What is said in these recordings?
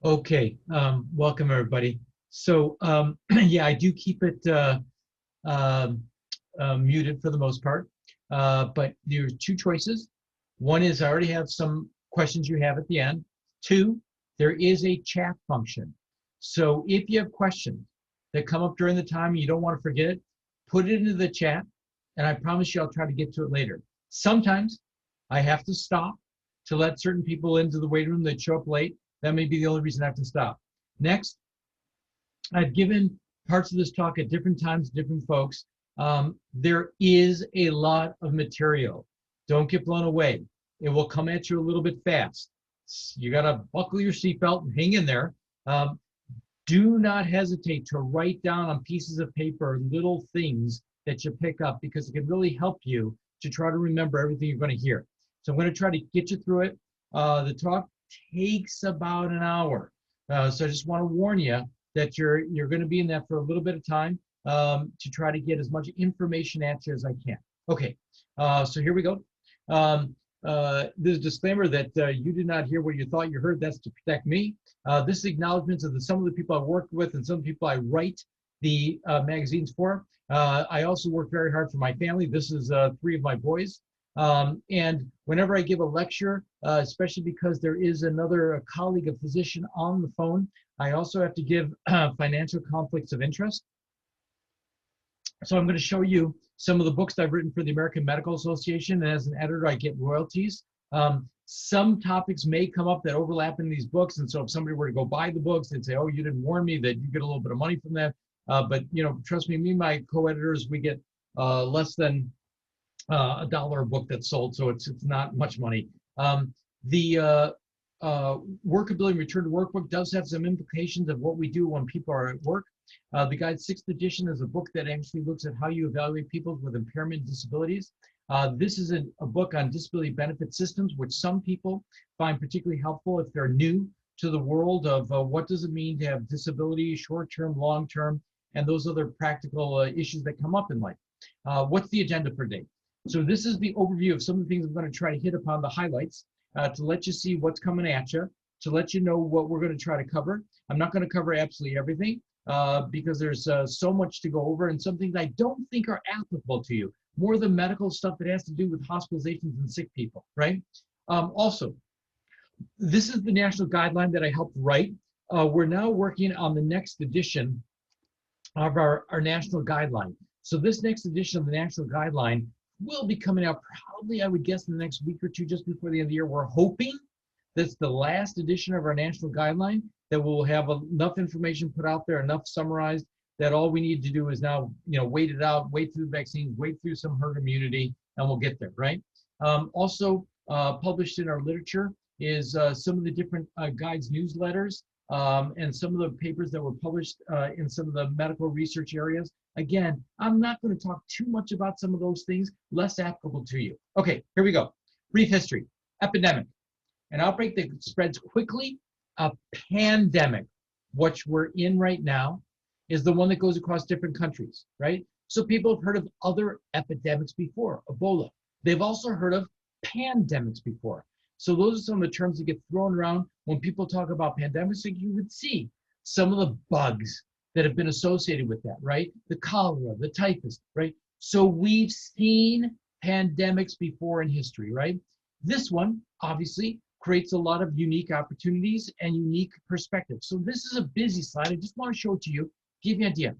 Okay, welcome everybody. So yeah, I do keep it um muted for the most part, but there are two choices. One is I already have some questions you have at the end. Two, there is a chat function. So if you have questions that come up during the time and you don't want to forget it, put it into the chat, and I promise you I'll try to get to it later. Sometimes I have to stop to let certain people into the waiting room that show up late. That may be the only reason I have to stop. Next, I've given parts of this talk at different times, different folks. There is a lot of material. Don't get blown away. It will come at you a little bit fast. You got to buckle your seatbelt and hang in there. Um, do not hesitate to write down on pieces of paper little things that you pick up because it can really help you to try to remember everything you're going to hear. So I'm going to try to get you through it. The talk takes about an hour. So I just want to warn you that you're going to be in that for a little bit of time to try to get as much information at you as I can. Okay, so here we go. There's a disclaimer that you did not hear what you thought you heard. That's to protect me. This is acknowledgments of some of the people I worked with and some of the people I write the magazines for. I also work very hard for my family. This is 3 of my boys. And whenever I give a lecture, especially because there is another colleague, a physician on the phone, I also have to give financial conflicts of interest. So I'm going to show you some of the books I've written for the American Medical Association, and as an editor, I get royalties. Some topics may come up that overlap in these books, and so if somebody were to go buy the books, they'd say, "Oh, you didn't warn me that you get a little bit of money from that." But you know, trust me, me and my co-editors, we get less than $1 a book that's sold, so it's not much money. The Workability Return to Work book does have some implications of what we do when people are at work. The Guide 6th edition is a book that actually looks at how you evaluate people with impairment and disabilities. This is a book on disability benefit systems, which some people find particularly helpful if they're new to the world of what does it mean to have disability, short-term, long-term, and those other practical issues that come up in life. What's the agenda for today? So this is the overview of some of the things I'm going to try to hit upon, the highlights, to let you see what's coming at you, to let you know what we're going to try to cover. I'm not going to cover absolutely everything because there's so much to go over and some things I don't think are applicable to you. More the medical stuff that has to do with hospitalizations and sick people, right? Also, this is the national guideline that I helped write. We're now working on the next edition of our national guideline. So this next edition of the national guideline will be coming out probably, I would guess, in the next week or two, just before the end of the year. We're hoping that's the last edition of our national guideline, that we'll have enough information put out there, enough summarized, that all we need to do is now, wait it out, wait through the vaccines, wait through some herd immunity, and we'll get there, right? Also published in our literature is some of the different guides newsletters and some of the papers that were published in some of the medical research areas. Again, I'm not going to talk too much about some of those things, less applicable to you. Okay, here we go. Brief history. Epidemic. An outbreak that spreads quickly. A pandemic, which we're in right now, is the one that goes across different countries, right? So people have heard of other epidemics before, Ebola. They've also heard of pandemics before. So those are some of the terms that get thrown around when people talk about pandemics. So you would see some of the bugs that have been associated with that, right? The cholera, the typhus, right? So we've seen pandemics before in history, right? This one, obviously, creates a lot of unique opportunities and unique perspectives. So this is a busy slide. I just want to show it to you, give you an idea.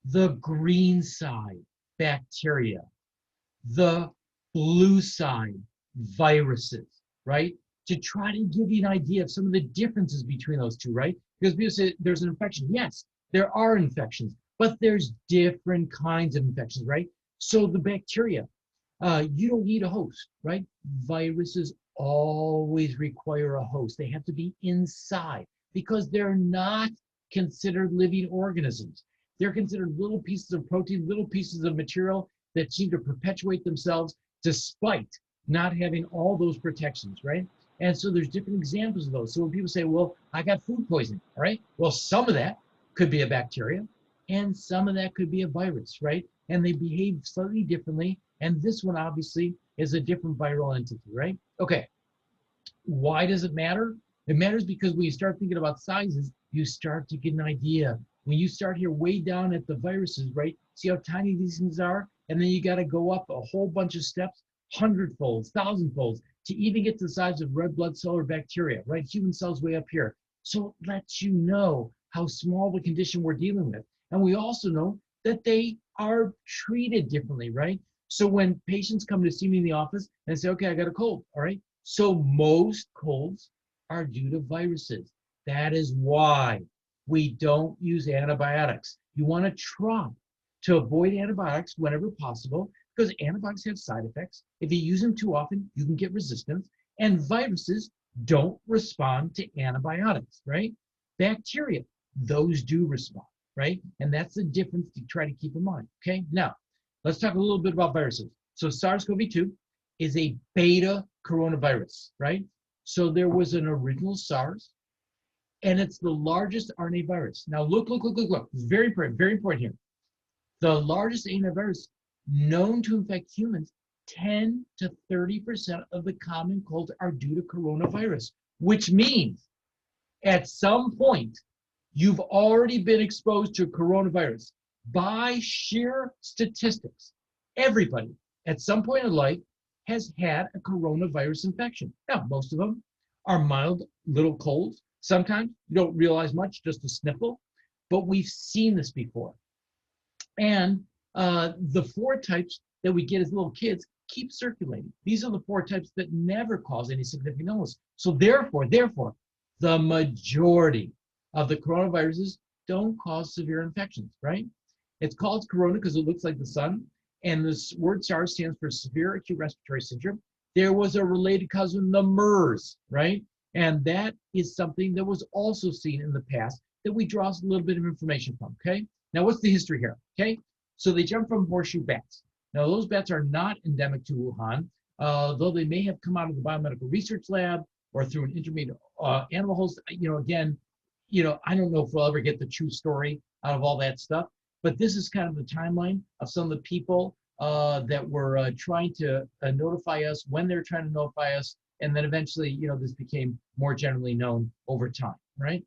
The green side, bacteria. The blue side, viruses, right? To try to give you an idea of some of the differences between those two, right? Because people say there's an infection. Yes, there are infections, but there's different kinds of infections, right? So the bacteria, you don't need a host, right? Viruses always require a host. They have to be inside because they're not considered living organisms. They're considered little pieces of protein, little pieces of material that seem to perpetuate themselves despite not having all those protections, right? And so there's different examples of those. So when people say, well, I got food poisoning, all right? Well, some of that could be a bacteria and some of that could be a virus, right? And they behave slightly differently. And this one obviously is a different viral entity, right? Okay, why does it matter? It matters because when you start thinking about sizes, you start to get an idea. When you start here way down at the viruses, right? See how tiny these things are? And then you got to go up a whole bunch of steps, hundredfolds, thousandfolds, to even get to the size of red blood cell or bacteria, right? Human cells way up here. So it lets you know how small the condition we're dealing with. And we also know that they are treated differently, right? So when patients come to see me in the office and say, okay, I got a cold, all right? So most colds are due to viruses. That is why we don't use antibiotics. You want to try to avoid antibiotics whenever possible because antibiotics have side effects. If you use them too often, you can get resistance, and viruses don't respond to antibiotics, right? Bacteria, those do respond, right? And that's the difference to try to keep in mind, okay? Now, let's talk a little bit about viruses. So SARS-CoV-2 is a beta coronavirus, right? So there was an original SARS, and it's the largest RNA virus. Now look. It's very important here. The largest RNA virus known to infect humans, 10 to 30% of the common colds are due to coronavirus, which means at some point, you've already been exposed to coronavirus. By sheer statistics, everybody at some point in life has had a coronavirus infection. Now, most of them are mild little colds. Sometimes you don't realize much, just a sniffle, but we've seen this before. And the four types that we get as little kids keep circulating. These are the four types that never cause any significant illness. So therefore, the majority of the coronaviruses don't cause severe infections, right? It's called corona because it looks like the sun. And this word SARS stands for severe acute respiratory syndrome. There was a related cousin, the MERS, right? And that is something that was also seen in the past that we draw a little bit of information from, okay? Now, what's the history here, okay? So they jump from horseshoe bats. Now, those bats are not endemic to Wuhan, though they may have come out of the biomedical research lab or through an intermediate animal host. Again, I don't know if we'll ever get the true story out of all that stuff, but this is kind of the timeline of some of the people that were trying to notify us when they're trying to notify us. And then eventually, this became more generally known over time, right?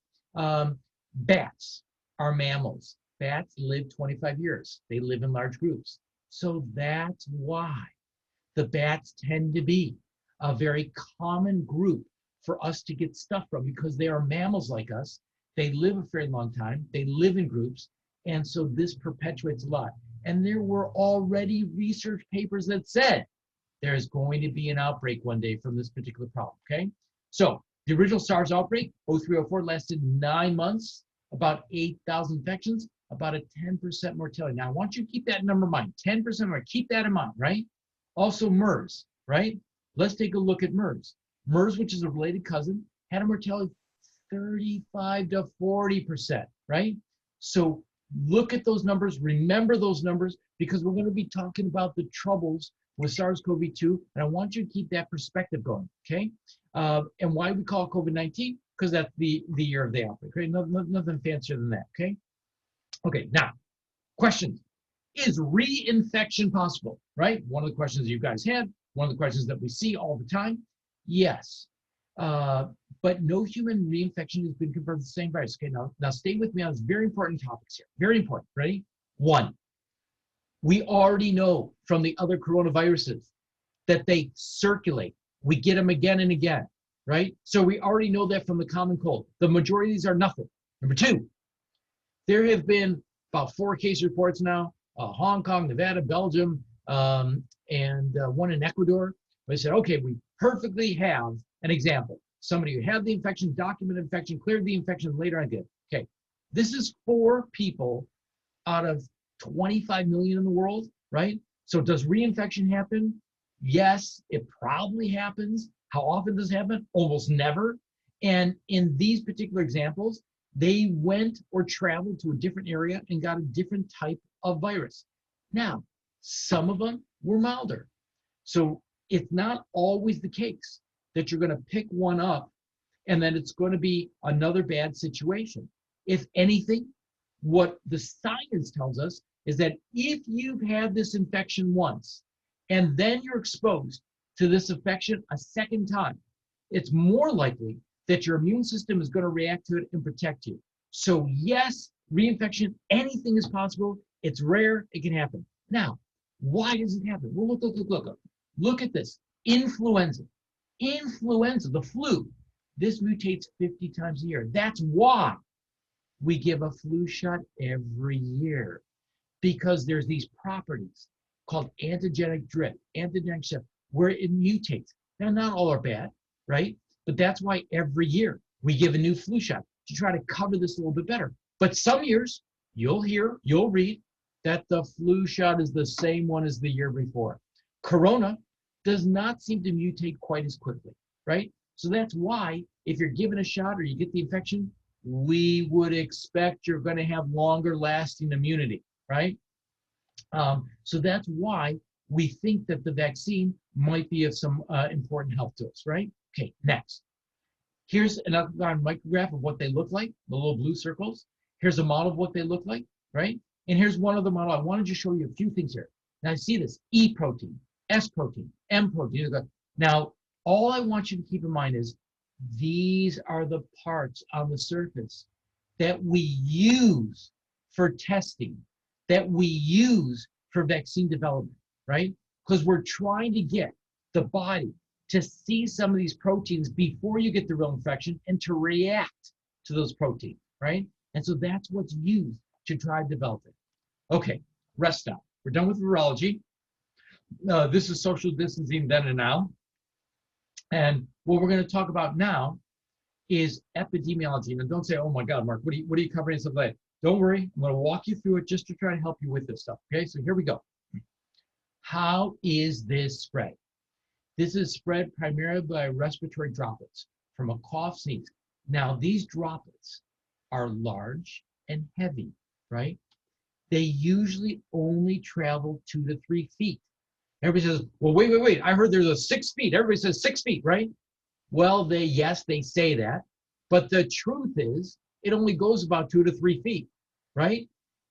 Bats are mammals. Bats live 25 years. They live in large groups. So that's why the bats tend to be a very common group for us to get stuff from because they are mammals like us. They live a very long time. They live in groups. And so this perpetuates a lot. And there were already research papers that said there's going to be an outbreak one day from this particular problem, okay? So the original SARS outbreak, 0304, lasted 9 months, about 8,000 infections, about a 10% mortality. Now, I want you to keep that number in mind, 10% more, keep that in mind, right? Also MERS, right? Let's take a look at MERS. MERS, which is a related cousin, had a mortality 35 to 40%, right? So look at those numbers, remember those numbers, because we're going to be talking about the troubles with SARS-CoV-2, and I want you to keep that perspective going, okay? And why we call it COVID-19? Because that's the year of the outbreak, right? Nothing fancier than that, okay? Okay, now, questions. Is reinfection possible, right? One of the questions you guys had, one of the questions that we see all the time. Yes, but no human reinfection has been confirmed with the same virus. Okay, now stay with me on this very important topics here. Very important, ready? One, we already know from the other coronaviruses that they circulate. We get them again and again, right? So we already know that from the common cold. The majority of these are nothing. Number two, there have been about 4 case reports now, Hong Kong, Nevada, Belgium, and one in Ecuador. They said, okay, we perfectly have an example. Somebody who had the infection, documented infection, cleared the infection, later on did. Okay, this is 4 people out of 25 million in the world, right? So does reinfection happen? Yes, it probably happens. How often does it happen? Almost never. And in these particular examples, they went or traveled to a different area and got a different type of virus. Now, some of them were milder. So it's not always the case that you're going to pick one up and then it's going to be another bad situation. If anything, what the science tells us is that if you've had this infection once and then you're exposed to this infection a second time, it's more likely that your immune system is going to react to it and protect you. So yes, reinfection, anything is possible. It's rare, it can happen. Now, why does it happen? Well, look. Look at this. Influenza, the flu, this mutates 50 times a year. That's why we give a flu shot every year, because there's these properties called antigenic drift, antigenic shift, where it mutates. Now, not all are bad, right? But that's why every year we give a new flu shot to try to cover this a little bit better. But some years you'll read that the flu shot is the same one as the year before. Corona does not seem to mutate quite as quickly, right? So that's why if you're given a shot or you get the infection, we would expect you're going to have longer lasting immunity, right? So that's why we think that the vaccine might be of some important help to us, right? Okay, next. Here's another micrograph of what they look like, the little blue circles. Here's a model of what they look like, right? And here's one other model. I wanted to show you a few things here. Now, see this, E protein, S protein, M protein. Now, all I want you to keep in mind is these are the parts on the surface that we use for testing, that we use for vaccine development, right? Because we're trying to get the body to see some of these proteins before you get the real infection and to react to those proteins, right? And so that's what's used to try to develop it. Okay, rest stop. We're done with virology. This is social distancing then and now. And what we're going to talk about now is epidemiology. Now, don't say, oh my God, Mark, what are you covering and stuff like that? Don't worry, I'm going to walk you through it just to try to help you with this stuff. Okay, so here we go. How is this spread? This is spread primarily by respiratory droplets from a cough, sneeze. Now, these droplets are large and heavy, right? They usually only travel 2 to 3 feet. Everybody says, well, wait. I heard there's a 6 feet. Everybody says 6 feet, right? Well, yes, they say that. But the truth is, it only goes about 2 to 3 feet, right?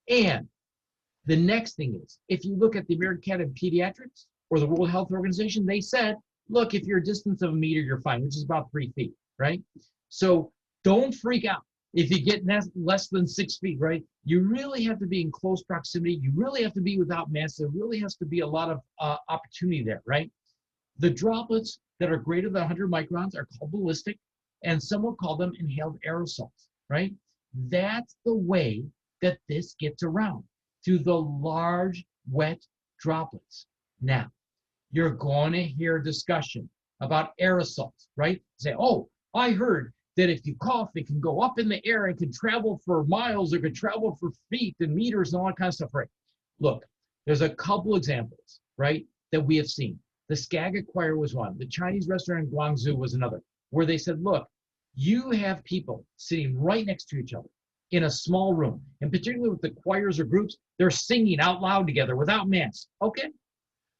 And the next thing is, if you look at the American Academy of Pediatrics or the World Health Organization, they said, look, if you're a distance of 1 meter, you're fine, which is about 3 feet, right? So don't freak out if you get less than 6 feet, right? You really have to be in close proximity. You really have to be without masks. There really has to be a lot of opportunity there, right? The droplets that are greater than 100 microns are called ballistic, and some will call them inhaled aerosols, right? That's the way that this gets around, through the large, wet droplets. Now, you're going to hear discussion about aerosols, right? Say, oh, I heard that if you cough, it can go up in the air and can travel for miles or can travel for feet and meters and all that kind of stuff, right? Look, there's a couple examples, right, that we have seen. The Skagit Choir was one. The Chinese restaurant in Guangzhou was another, where they said, look, you have people sitting right next to each other in a small room, and particularly with the choirs or groups, they're singing out loud together without masks. Okay,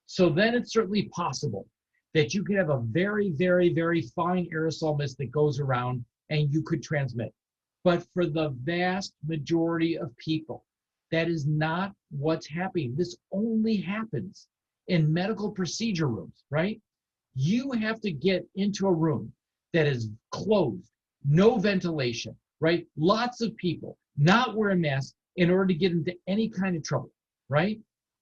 so then it's certainly possible that you could have a very, very, very fine aerosol mist that goes around and you could transmit. But for the vast majority of people, that is not what's happening. This only happens in medical procedure rooms, right? You have to get into a room that is closed, no ventilation, right? Lots of people not wearing masks in order to get into any kind of trouble, right?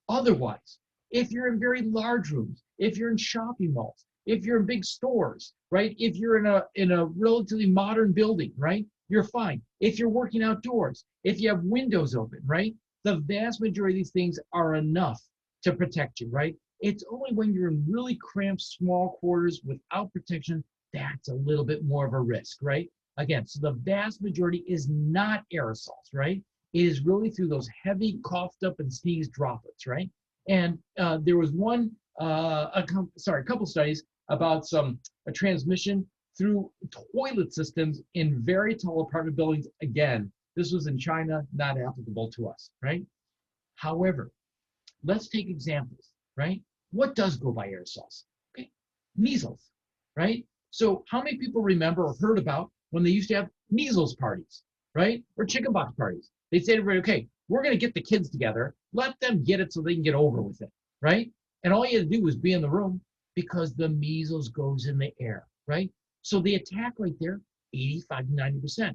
Otherwise, if you're in very large rooms, if you're in shopping malls, if you're in big stores, right? If you're in a relatively modern building, right? You're fine. If you're working outdoors, if you have windows open, right? The vast majority of these things are enough to protect you, right? It's only when you're in really cramped, small quarters without protection, that's a little bit more of a risk, right? Again, so the vast majority is not aerosols, right? It is really through those heavy coughed up and sneezed droplets, right? And there was a couple studies about a transmission through toilet systems in very tall apartment buildings. Again, this was in China, not applicable to us, right? However, let's take examples, right? What does go by aerosols? Okay, measles, right? So how many people remember or heard about when they used to have measles parties, right? Or chickenpox parties? They say to everybody, okay, we're going to get the kids together, let them get it so they can get over with it, right? And all you had to do was be in the room because the measles goes in the air, right? So the attack right there 85 to 90%.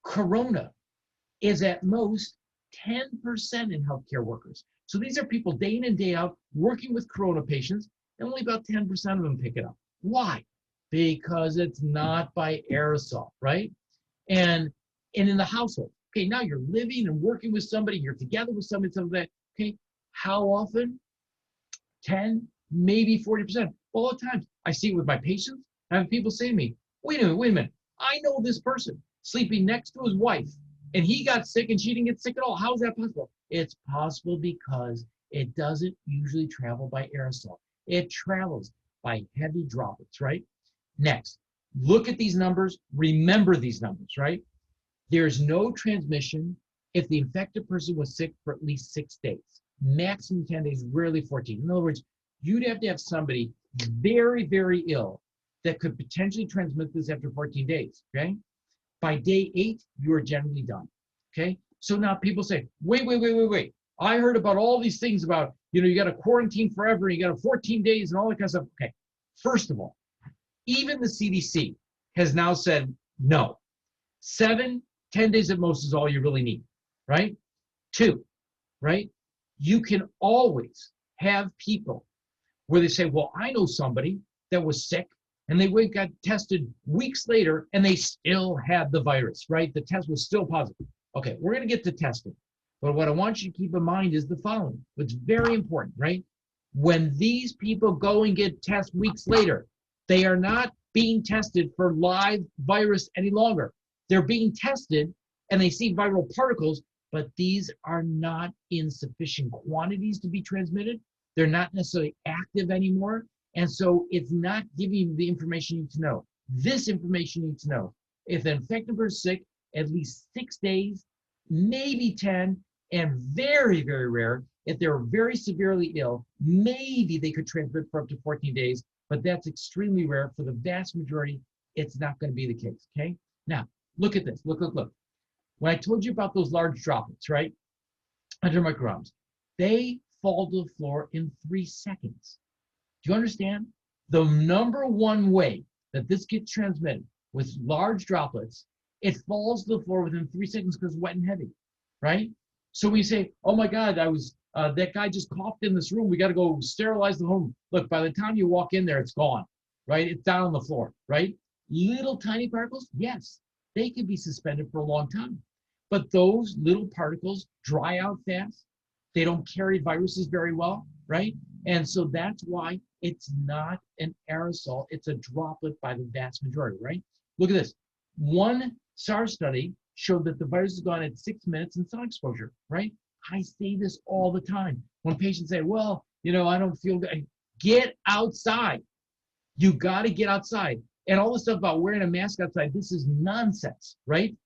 Corona is at most 10% in healthcare workers. So these are people day in and day out working with corona patients, and only about 10% of them pick it up. Why? Because it's not by aerosol, right? And in the household, okay, now you're living and working with somebody, you're together with somebody, something like that, okay, how often? 10, maybe 40%. All the time. I see it with my patients. I have people say to me, wait a minute. I know this person sleeping next to his wife, and he got sick and she didn't get sick at all. How is that possible? It's possible because it doesn't usually travel by aerosol. It travels by heavy droplets, right? Next, look at these numbers. Remember these numbers, right? There's no transmission if the infected person was sick for at least 6 days. Maximum 10 days, rarely 14. In other words, you'd have to have somebody very, very ill that could potentially transmit this after 14 days, okay? By day 8, you are generally done, okay? So now people say, wait. I heard about all these things about, you got to quarantine forever, you got to 14 days and all that kind of stuff. Okay, first of all, even the CDC has now said no. 7, 10 days at most is all you really need, right? 2, right? You can always have people where they say, well, I know somebody that was sick and they got tested weeks later and they still had the virus, right? The test was still positive. Okay, we're going to get to testing. But what I want you to keep in mind is the following. It's very important, right? When these people go and get tests weeks later, they are not being tested for live virus any longer. They're being tested and they see viral particles, but these are not in sufficient quantities to be transmitted. They're not necessarily active anymore. And so it's not giving you the information you need to know. This information you need to know. If the infected person is sick, at least 6 days, maybe 10, and very, very rare, if they're very severely ill, maybe they could transmit for up to 14 days, but that's extremely rare. For the vast majority, it's not going to be the case, okay? Now, look at this. Look. When I told you about those large droplets, right, under micrograms, they fall to the floor in 3 seconds. Do you understand? The number one way that this gets transmitted with large droplets, it falls to the floor within 3 seconds because it's wet and heavy, right? So we say, oh my God, that guy just coughed in this room. We got to go sterilize the home. Look, by the time you walk in there, it's gone, right? It's down on the floor, right? Little tiny particles, yes, they can be suspended for a long time. But those little particles dry out fast. They don't carry viruses very well, right? And so that's why it's not an aerosol. It's a droplet by the vast majority, right? Look at this. One SARS study showed that the virus is gone at 6 minutes in sun exposure, right? I say this all the time. When patients say, well, I don't feel good. Get outside. You got to get outside. And all the stuff about wearing a mask outside, this is nonsense, right?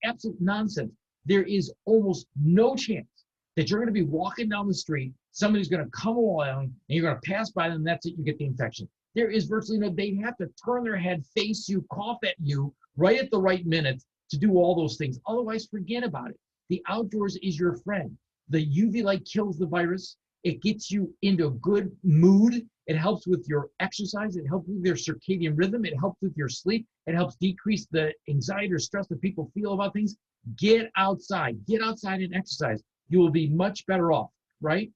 Absolute nonsense. There is almost no chance that you're going to be walking down the street, somebody's going to come along, and you're going to pass by them, and that's it, you get the infection. There is virtually no, they have to turn their head, face you, cough at you, right at the right minute to do all those things. Otherwise, forget about it. The outdoors is your friend. The UV light kills the virus. It gets you into a good mood. It helps with your exercise. It helps with your circadian rhythm. It helps with your sleep. It helps decrease the anxiety or stress that people feel about things. Get outside. Get outside and exercise. You will be much better off, right?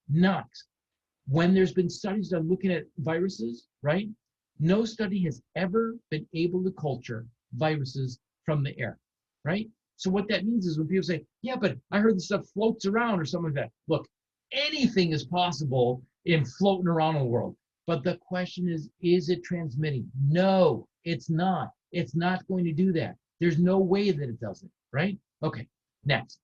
Next, when there's been studies done looking at viruses, right? No study has ever been able to culture viruses from the air, right? So what that means is when people say, yeah, but I heard this stuff floats around or something like that. Look, anything is possible in floating around in the world. But the question is it transmitting? No, it's not. It's not going to do that. There's no way that it doesn't, right? Okay, next.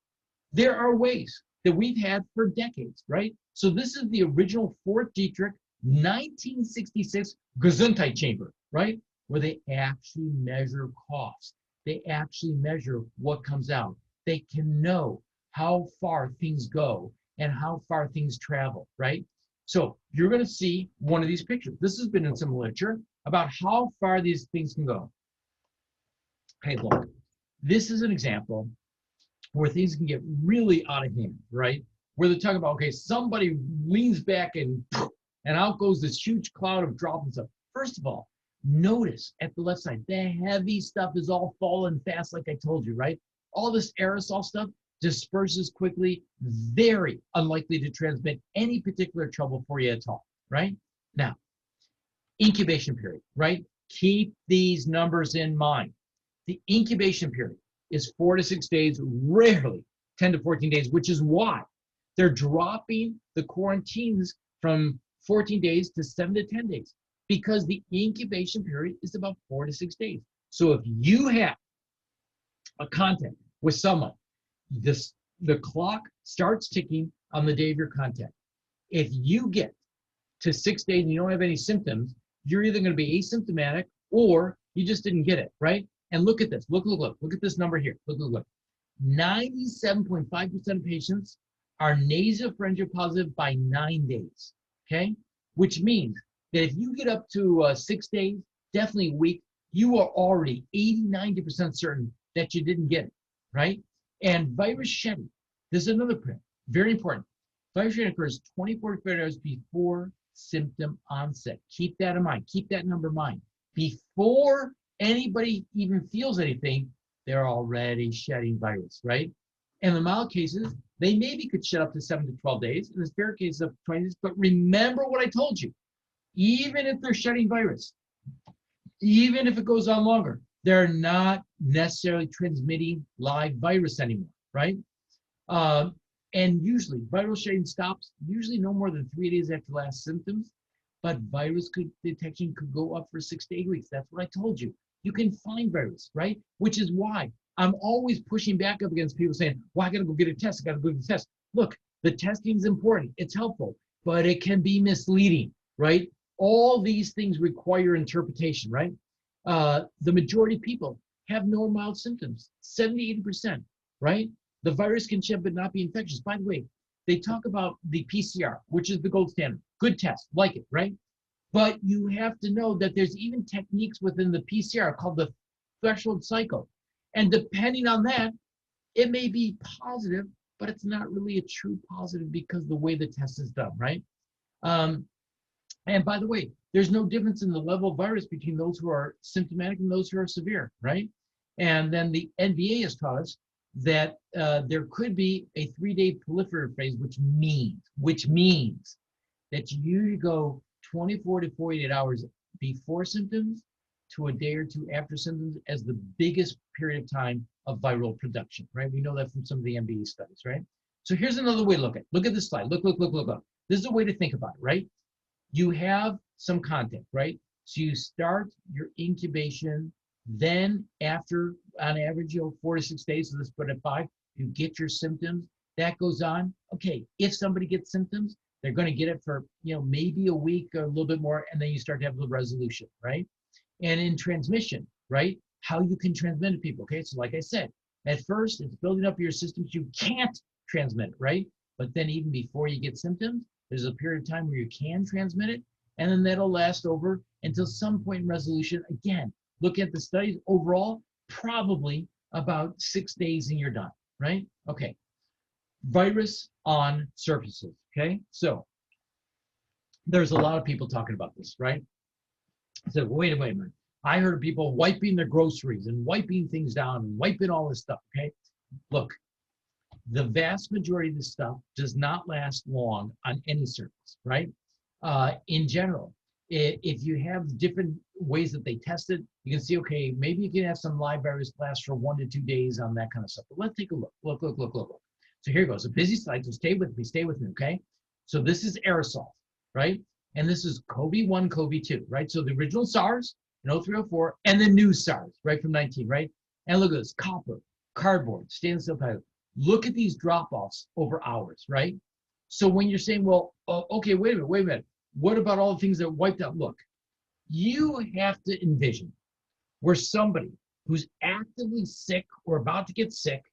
There are ways that we've had for decades, right? So this is the original Fort Detrick 1966 Gesundheit chamber, right? Where they actually measure coughs. They actually measure what comes out. They can know how far things go and how far things travel, right? So you're going to see one of these pictures. This has been in some literature about how far these things can go. Hey, look, this is an example where things can get really out of hand, right? Where they're talking about, okay, somebody leans back and out goes this huge cloud of droplets. First of all, Notice at the left side, the heavy stuff is all falling fast, like I told you, right? All this aerosol stuff disperses quickly, very unlikely to transmit any particular trouble for you at all, right? Now, incubation period, right? Keep these numbers in mind. The incubation period is 4 to 6 days, rarely 10 to 14 days, which is why they're dropping the quarantines from 14 days to 7 to 10 days, because the incubation period is about 4 to 6 days. So if you have a contact with someone, the clock starts ticking on the day of your contact. If you get to 6 days and you don't have any symptoms, you're either going to be asymptomatic or you just didn't get it, right? And look at this. Look at this number here. Look. 97.5% of patients are nasopharyngeal positive by 9 days, okay? Which means that if you get up to 6 days, definitely a week, you are already 80-90% certain that you didn't get it, right? And virus shedding, this is another point, very important. Virus shedding occurs 24 to 48 hours before symptom onset. Keep that in mind. Keep that number in mind. Before anybody even feels anything, they're already shedding virus, right? In the mild cases, they maybe could shed up to 7 to 12 days. In the severe cases, up to 20 days. But remember what I told you. Even if they're shedding virus, even if it goes on longer, they're not necessarily transmitting live virus anymore, right? And usually, viral shedding stops usually no more than 3 days after last symptoms, but virus detection could go up for 6 to 8 weeks. That's what I told you. You can find virus, right? Which is why I'm always pushing back up against people saying, well, I got to go get a test. I got to go get a test. Look, the testing is important. It's helpful, but it can be misleading, right? All these things require interpretation, right? The majority of people have no mild symptoms, 70, 80%, right? The virus can shed but not be infectious. By the way, they talk about the PCR, which is the gold standard. Good test, like it, right? But you have to know that there's even techniques within the PCR called the threshold cycle. And depending on that, it may be positive, but it's not really a true positive because the way the test is done, right? And by the way, there's no difference in the level of virus between those who are symptomatic and those who are severe, right? And then the NBA has taught us that there could be a 3-day proliferative phase, which means that you go 24 to 48 hours before symptoms to a day or two after symptoms as the biggest period of time of viral production, right? We know that from some of the MBE studies, right? So here's another way to look at it. Look at this slide. Look. This is a way to think about it, right? You have some contact, right? So you start your incubation, then after, on average, 4 to 6 days, so let's put it at 5, you get your symptoms. That goes on. Okay, if somebody gets symptoms, they're going to get it for, maybe a week or a little bit more, and then you start to have the resolution, right? And in transmission, right? How you can transmit to people, okay? So like I said, at first, it's building up your systems. You can't transmit it, right? But then even before you get symptoms, there's a period of time where you can transmit it, and then that'll last over until some point in resolution. Again, look at the studies overall, probably about 6 days and you're done, right? Okay. Virus on surfaces, okay? So there's a lot of people talking about this, right? So wait a minute. I heard people wiping their groceries and wiping things down and wiping all this stuff, okay? Look, the vast majority of this stuff does not last long on any surface, right? In general, if you have different ways that they test it, you can see, okay, maybe you can have some live virus last for 1 to 2 days on that kind of stuff. But let's take a look. Look. So here goes, a busy slide, so stay with me, okay? So this is aerosol, right? And this is COVID-1, COVID-2, right? So the original SARS in 0304 and the new SARS, right, from 19, right? And look at this, copper, cardboard, stainless steel pipe. Look at these drop-offs over hours, right? So when you're saying, well, okay, wait a minute. What about all the things that wiped out? Look, you have to envision where somebody who's actively sick or about to get sick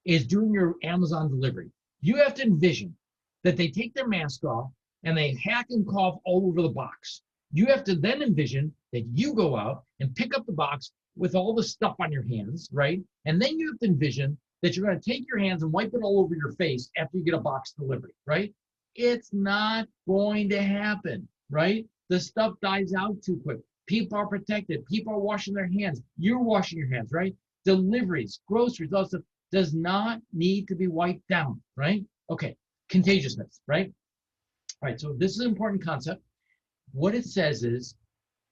is doing your Amazon delivery. You have to envision that they take their mask off and they hack and cough all over the box. You have to then envision that you go out and pick up the box with all the stuff on your hands, right? And then you have to envision that you're going to take your hands and wipe it all over your face after you get a box delivery, right? It's not going to happen, right? The stuff dies out too quick. People are protected. People are washing their hands. You're washing your hands, right? Deliveries, groceries, all stuff does not need to be wiped down, right? Okay, contagiousness, right? All right, so this is an important concept. What it says is,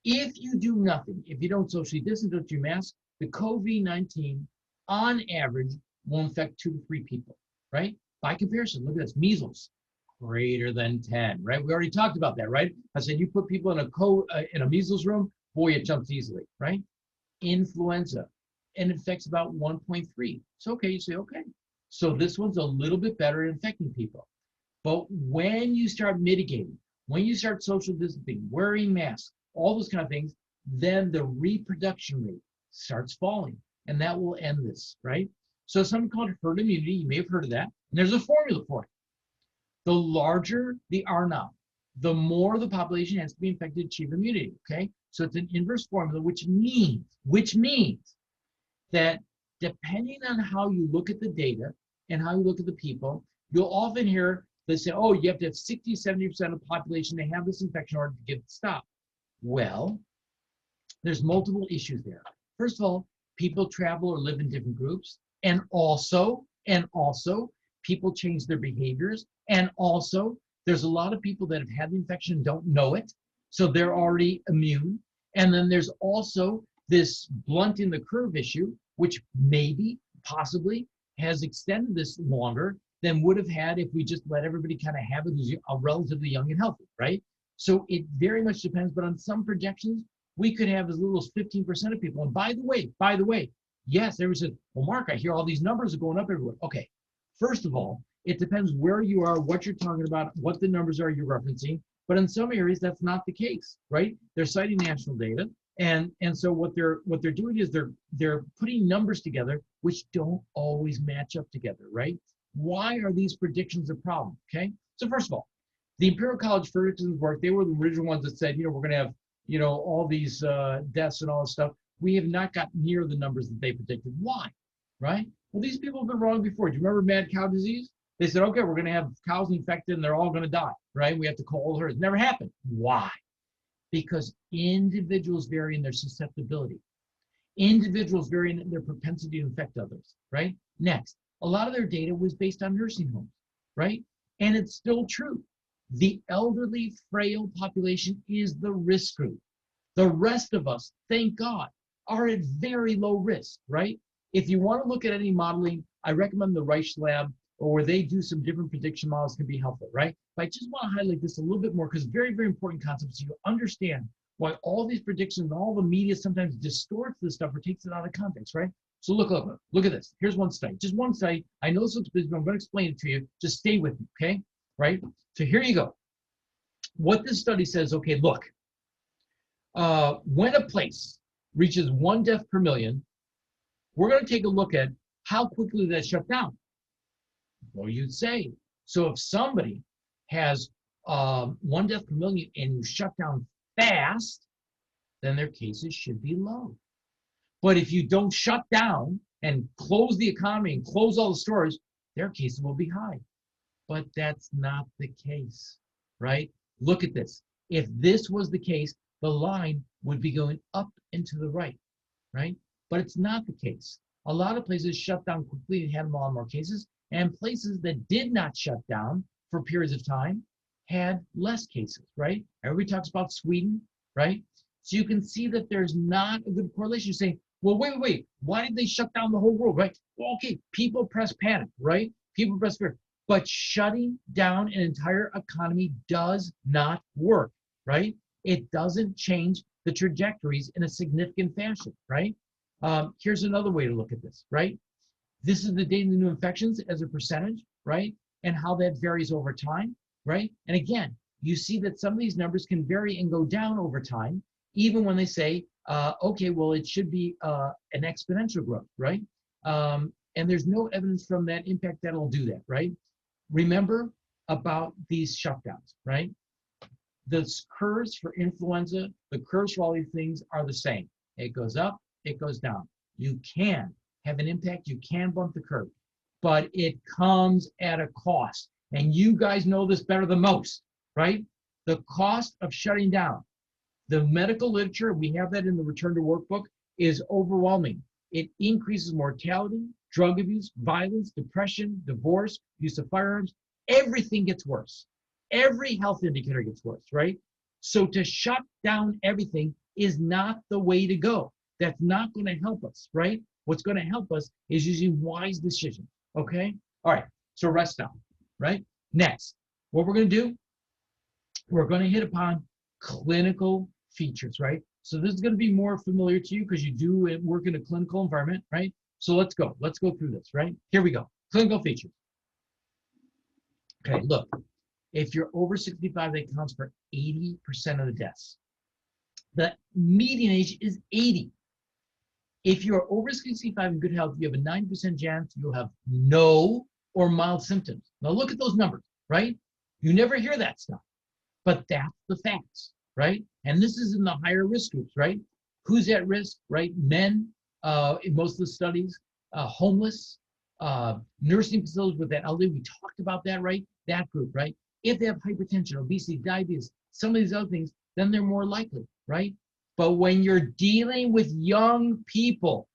if you do nothing, if you don't socially distance, don't do masks, the COVID-19 on average will infect 2 to 3 people, right? By comparison, look at this, measles, greater than 10, right? We already talked about that, right? I said you put people in a measles room, boy, it jumps easily, right? Influenza, and it infects about 1.3. So, okay, you say, okay. So this one's a little bit better at infecting people. But when you start mitigating, when you start social distancing, wearing masks, all those kind of things, then the reproduction rate starts falling, and that will end this, right? So something called herd immunity, you may have heard of that, and there's a formula for it. The larger the R0, the more the population has to be infected to achieve immunity, okay? So it's an inverse formula, which means that depending on how you look at the data and how you look at the people, you'll often hear they say, oh, you have to have 60, 70% of the population to have this infection in order to get it stopped. Well, there's multiple issues there. First of all, people travel or live in different groups, and also, people change their behaviors, and also, there's a lot of people that have had the infection and don't know it, so they're already immune. And then there's also this blunting the curve issue, which maybe, possibly, has extended this longer than would have had if we just let everybody kind of have it who's relatively young and healthy, right? So it very much depends, but on some projections, we could have as little as 15% of people. And by the way, yes, everyone says, well, Mark, I hear all these numbers are going up everywhere. Okay, first of all, it depends where you are, what you're talking about, what the numbers are you're referencing. But in some areas, that's not the case, right? They're citing national data. And so what they're doing is they're putting numbers together which don't always match up together, right? Why are these predictions a problem? Okay, so first of all, the Imperial College Ferguson's work, they were the original ones that said, we're going to have, all these deaths and all this stuff. We have not got near the numbers that they predicted. Why? Right? Well, these people have been wrong before. Do you remember mad cow disease? They said, okay, we're going to have cows infected and they're all going to die, right? We have to call all herds. Never happened. Why? Because individuals vary in their susceptibility. Individuals vary in their propensity to infect others, right? Next, a lot of their data was based on nursing homes, right? And it's still true. The elderly, frail population is the risk group. The rest of us, thank God, are at very low risk, right? If you want to look at any modeling, I recommend the Reich Lab, or where they do some different prediction models can be helpful, right? But I just want to highlight this a little bit more because very, very important concepts so you understand why all these predictions and all the media sometimes distorts this stuff or takes it out of context, right? So look at this. Here's one study, just one study. I know this looks busy, but I'm going to explain it to you. Just stay with me, okay? Right? So here you go. What this study says, okay, look, when a place reaches 1 death per million, we're going to take a look at how quickly that's shut down. Well, you'd say, so if somebody has 1 death per million and you shut down fast, then their cases should be low. But if you don't shut down and close the economy and close all the stores, their cases will be high. But that's not the case, right? Look at this. If this was the case, the line would be going up and to the right, right? But it's not the case. A lot of places shut down quickly and had a lot more cases, and places that did not shut down for periods of time had less cases, right? Everybody talks about Sweden, right? So you can see that there's not a good correlation. You're saying, well, wait, why did they shut down the whole world, right? Well, okay, people press panic, right? People press fear. But shutting down an entire economy does not work, right? It doesn't change the trajectories in a significant fashion, right? Here's another way to look at this, right? This is the data of new infections as a percentage, right? And how that varies over time, right? And again, you see that some of these numbers can vary and go down over time, even when they say, okay, well, it should be an exponential growth, right? And there's no evidence from that impact that'll do that, right? Remember about these shutdowns, right? The curves for influenza, the curves for all these things are the same. It goes up, it goes down. You can have an impact, you can bump the curve, but it comes at a cost. And you guys know this better than most, right? The cost of shutting down The medical literature, we have that in the Return to Work book, is overwhelming. It increases mortality, drug abuse, violence, depression, divorce, use of firearms. Everything gets worse. Every health indicator gets worse, right? So to shut down everything is not the way to go. That's not going to help us, right? What's going to help us is using wise decisions, okay? All right, so rest down, right? Next, what we're going to do, we're going to hit upon clinical features, right? So this is going to be more familiar to you because you do work in a clinical environment, right? So let's go through this, right? Here we go, clinical features. Okay, look, if you're over 65, that accounts for 80% of the deaths. The median age is 80. If you're over 65 in good health, you have a 9% chance you'll have no or mild symptoms. Now look at those numbers, right? You never hear that stuff, but that's the facts, right? And this is in the higher risk groups, right? Who's at risk, right? Men, in most of the studies, homeless, nursing facilities with that elderly, we talked about that, right? That group, right? If they have hypertension, obesity, diabetes, some of these other things, then they're more likely, right? But when you're dealing with young people,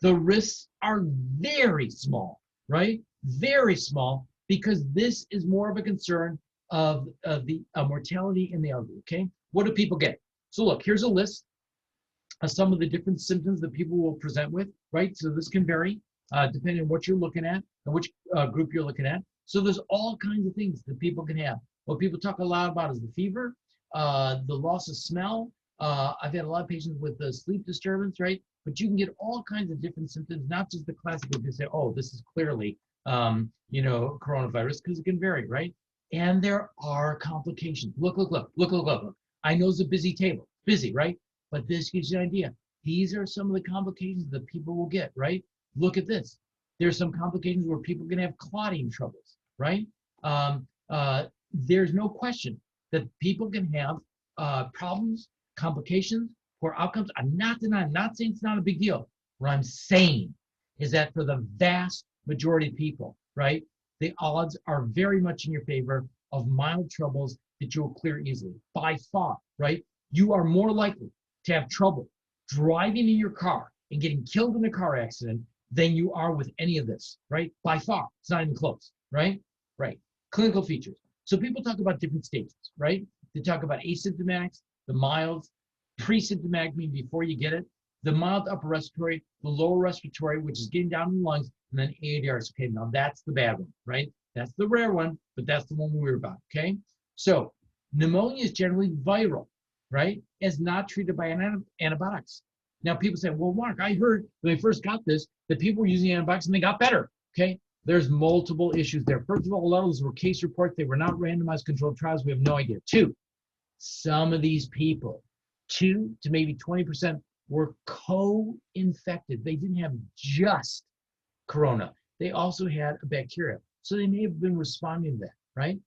the risks are very small, right? Very small, because this is more of a concern of the mortality in the elderly, okay? What do people get? So look, here's a list of some of the different symptoms that people will present with, right? So this can vary depending on what you're looking at and which group you're looking at. So there's all kinds of things that people can have. What people talk a lot about is the fever, the loss of smell. I've had a lot of patients with sleep disturbance, right? But you can get all kinds of different symptoms, not just the classic that you say, oh, this is clearly, coronavirus, because it can vary, right? And there are complications. Look. I know it's a busy table, busy, right? But this gives you an idea. These are some of the complications that people will get, right? Look at this. There's some complications where people can have clotting troubles, right? There's no question that people can have problems, complications, poor outcomes. I'm not denying, I'm not saying it's not a big deal. What I'm saying is that for the vast majority of people, right, the odds are very much in your favor of mild troubles that you'll clear easily. By far, right? You are more likely to have trouble driving in your car and getting killed in a car accident than you are with any of this, right? By far, it's not even close, right? Right. Clinical features. So people talk about different stages, right? They talk about asymptomatics, the mild, pre-symptomatic, meaning before you get it, the mild upper respiratory, the lower respiratory, which is getting down in the lungs, and then ARDS. Okay, now that's the bad one, right? That's the rare one, but that's the one we were about, okay? So pneumonia is generally viral, right? It's not treated by antibiotics. Now people say, well, Mark, I heard when they first got this, that people were using antibiotics and they got better, okay? There's multiple issues there. First of all, a lot of those were case reports. They were not randomized controlled trials. We have no idea. Two, some of these people, 2 to maybe 20%, were co-infected. They didn't have just corona. They also had a bacteria. So they may have been responding to that, right?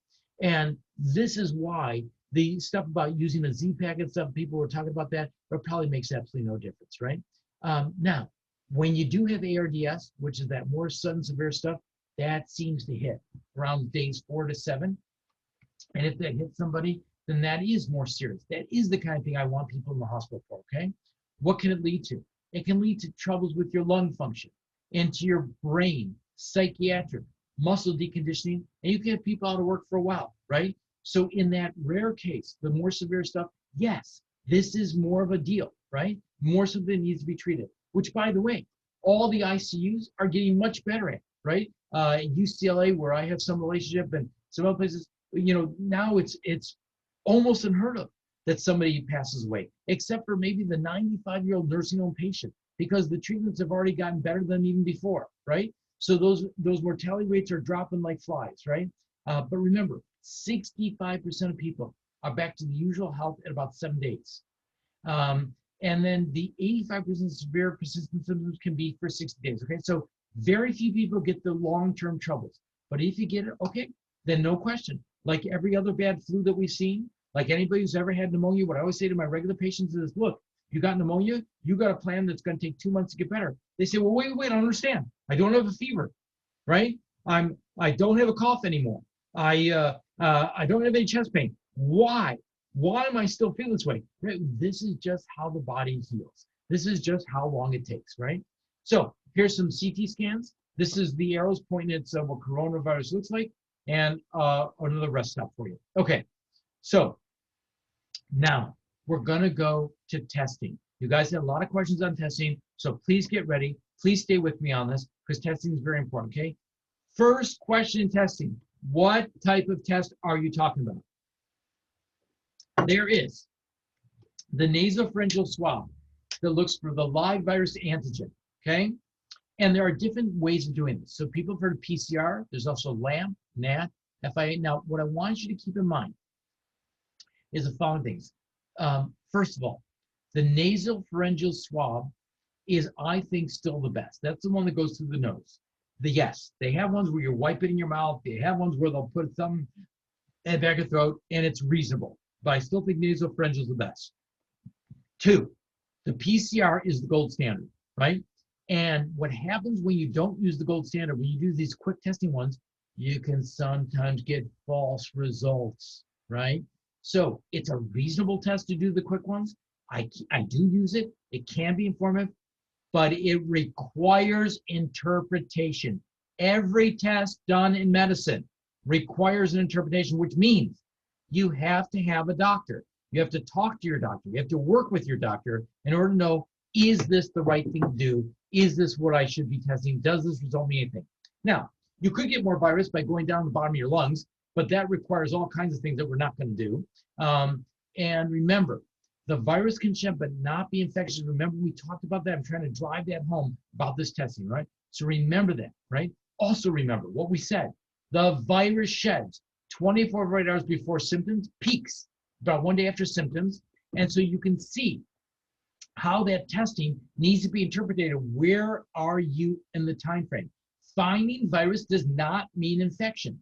And this is why the stuff about using a Z-Pack and stuff, people were talking about that, but probably makes absolutely no difference, right? Now, when you do have ARDS, which is that more sudden severe stuff, that seems to hit around days 4 to 7. And if that hits somebody, then that is more serious. That is the kind of thing I want people in the hospital for, okay? What can it lead to? It can lead to troubles with your lung function, into your brain, psychiatric, muscle deconditioning, and you can have people out of work for a while, right? So in that rare case, the more severe stuff, yes, this is more of a deal, right? More something needs to be treated, which, by the way, all the ICUs are getting much better at, right? At UCLA, where I have some relationship, and some other places, now it's almost unheard of that somebody passes away, except for maybe the 95-year-old nursing home patient, because the treatments have already gotten better than even before, right? So those mortality rates are dropping like flies, right? But remember, 65% of people are back to the usual health at about 7 days. And then the 85% severe persistent symptoms can be for 60 days, okay? So very few people get the long-term troubles. But if you get it, okay, then no question. Like every other bad flu that we've seen, like anybody who's ever had pneumonia, what I always say to my regular patients is, look, you got pneumonia, you got a plan that's going to take 2 months to get better. They say, well, wait, I don't understand. I don't have a fever, right? I don't have a cough anymore. I don't have any chest pain. Why? Why am I still feeling this way? Right? This is just how the body heals. This is just how long it takes, right? So here's some CT scans. This is the arrows pointing at what coronavirus looks like, and another rest stop for you. Okay, so now we're gonna go to testing. You guys have a lot of questions on testing, so please get ready. Please stay with me on this because testing is very important, okay? First question in testing, what type of test are you talking about? There is the nasopharyngeal swab that looks for the live virus antigen, okay? And there are different ways of doing this. So people have heard of PCR. There's also LAMP, NAT, FIA. Now, what I want you to keep in mind is the following things. First of all, the nasopharyngeal swab is, I think, still the best. That's the one that goes through the nose. Yes, they have ones where you wipe it in your mouth. They have ones where they'll put something in the back of the throat, and it's reasonable. But I still think nasopharyngeal is the best. 2, the PCR is the gold standard, right? And what happens when you don't use the gold standard, when you do these quick testing ones, you can sometimes get false results, right? So it's a reasonable test to do the quick ones. I do use it. It can be informative, but it requires interpretation. Every test done in medicine requires an interpretation, which means you have to have a doctor. You have to talk to your doctor. You have to work with your doctor in order to know, is this the right thing to do? Is this what I should be testing? Does this result in anything? Now, you could get more virus by going down the bottom of your lungs, but that requires all kinds of things that we're not going to do. And remember, the virus can shed but not be infectious. Remember, we talked about that. I'm trying to drive that home about this testing, right? So remember that, right? Also remember what we said. The virus sheds 24 to 48 hours before symptoms, peaks about 1 day after symptoms. And so you can see how that testing needs to be interpreted. Where are you in the time frame? Finding virus does not mean infection.